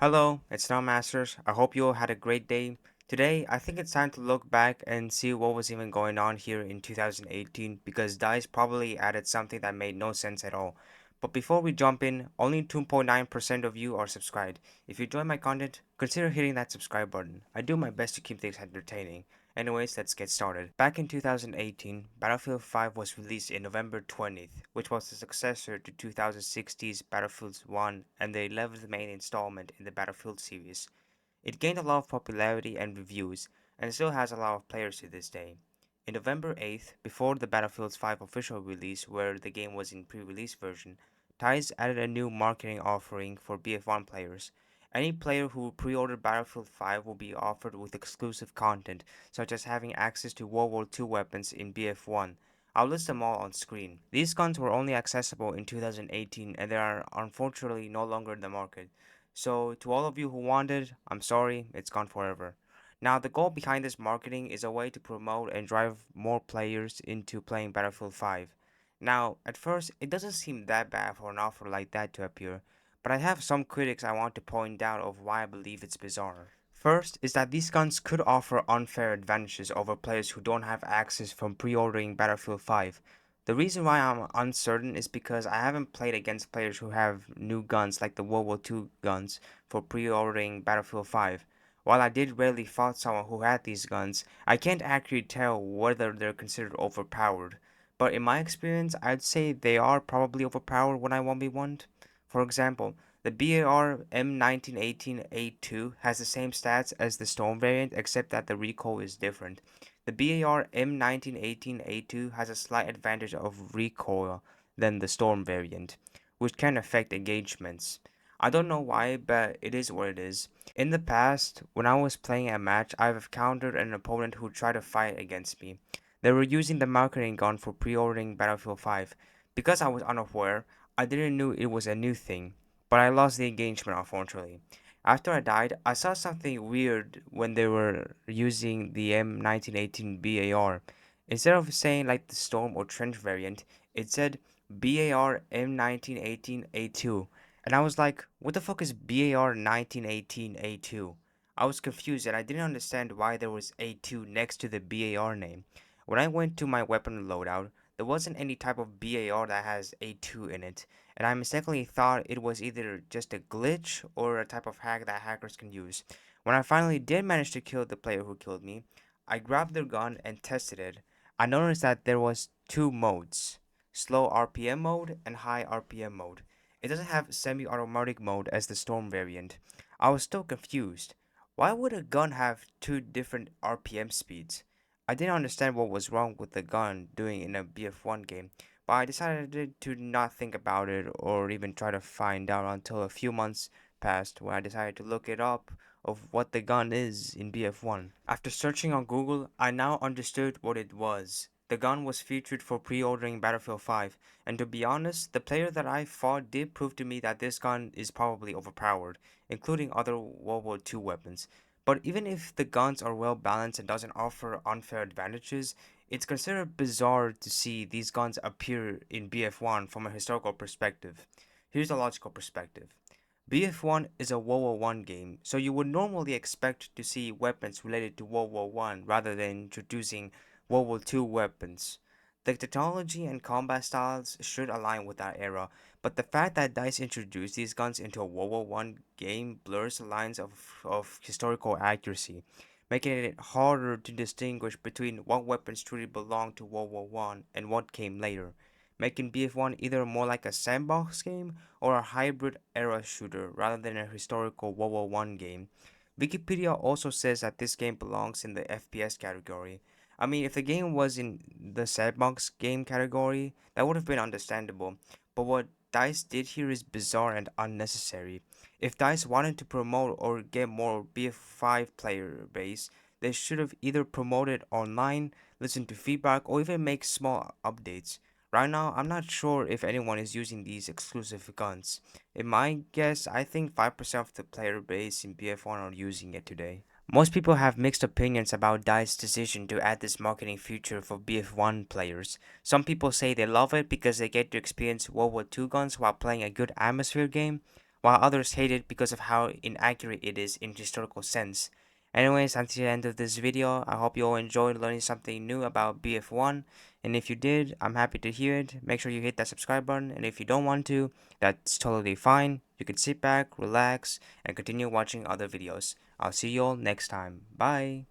Hello, it's now Masters. I hope you all had a great day. Today, I think it's time to look back and see what was even going on here in 2018 because DICE probably added something that made no sense at all. But before we jump in, only 2.9% of you are subscribed. If you enjoy my content, consider hitting that subscribe button. I do my best to keep things entertaining. Anyways, let's get started. Back in 2018, Battlefield 5 was released in November 20th, which was the successor to 2016's Battlefield 1 and the 11th main installment in the Battlefield series. It gained a lot of popularity and reviews, and still has a lot of players to this day. In November 8th, before the Battlefield 5 official release, where the game was in pre-release version, DICE added a new marketing offering for BF1 players. Any player who pre-ordered Battlefield 5 will be offered with exclusive content, such as having access to World War II weapons in BF1. I'll list them all on screen. These guns were only accessible in 2018 and they are unfortunately no longer in the market. So, to all of you who wanted, I'm sorry, it's gone forever. Now, the goal behind this marketing is a way to promote and drive more players into playing Battlefield 5. Now, at first, it doesn't seem that bad for an offer like that to appear, but I have some critics I want to point out of why I believe it's bizarre. First is that these guns could offer unfair advantages over players who don't have access from pre-ordering Battlefield 5. The reason why I'm uncertain is because I haven't played against players who have new guns like the World War II guns for pre-ordering Battlefield 5. While I did rarely fought someone who had these guns, I can't accurately tell whether they're considered overpowered. But in my experience, I'd say they are probably overpowered when I 1v1'd. For example, the BAR M1918A2 has the same stats as the Storm variant except that the recoil is different. The BAR M1918A2 has a slight advantage of recoil than the Storm variant, which can affect engagements. I don't know why, but it is what it is. In the past, when I was playing a match, I've encountered an opponent who tried to fight against me. They were using the marketing gun for pre-ordering Battlefield 5. Because I was unaware, I didn't know it was a new thing, but I lost the engagement unfortunately. After I died, I saw something weird when they were using the M1918 BAR. Instead of saying like the Storm or Trench variant, it said BAR M1918A2. And I was like, what the fuck is BAR 1918A2? I was confused and I didn't understand why there was A2 next to the BAR name. When I went to my weapon loadout, there wasn't any type of BAR that has A2 in it, and I mistakenly thought it was either just a glitch or a type of hack that hackers can use. When I finally did manage to kill the player who killed me, I grabbed their gun and tested it. I noticed that there was two modes, slow RPM mode and high RPM mode. It doesn't have semi-automatic mode as the Storm variant. I was still confused. Why would a gun have two different RPM speeds? I didn't understand what was wrong with the gun doing in a BF1 game, but I decided to not think about it or even try to find out until a few months passed when I decided to look it up of what the gun is in BF1. After searching on Google, I now understood what it was. The gun was featured for pre-ordering Battlefield 5, and to be honest, the player that I fought did prove to me that this gun is probably overpowered, including other World War II weapons. But even if the guns are well balanced and doesn't offer unfair advantages, it's considered bizarre to see these guns appear in BF1 from a historical perspective. Here's a logical perspective. BF1 is a World War One game, so you would normally expect to see weapons related to World War One rather than introducing World War Two weapons. The technology and combat styles should align with that era, but the fact that DICE introduced these guns into a World War One game blurs the lines of historical accuracy, making it harder to distinguish between what weapons truly belong to World War One and what came later, making BF1 either more like a sandbox game or a hybrid era shooter rather than a historical World War One game. Wikipedia also says that this game belongs in the FPS category. I mean, if the game was in the sandbox game category, that would have been understandable. But what DICE did here is bizarre and unnecessary. If DICE wanted to promote or get more BF5 player base, they should have either promoted online, listened to feedback, or even make small updates. Right now, I'm not sure if anyone is using these exclusive guns. In my guess, I think 5% of the player base in BF1 are using it today. Most people have mixed opinions about DICE's decision to add this marketing feature for BF1 players. Some people say they love it because they get to experience World War II guns while playing a good atmosphere game, while others hate it because of how inaccurate it is in historical sense. Anyways, that's the end of this video. I hope you all enjoyed learning something new about BF1, and if you did, I'm happy to hear it. Make sure you hit that subscribe button, and if you don't want to, that's totally fine. You can sit back, relax, and continue watching other videos. I'll see you all next time. Bye!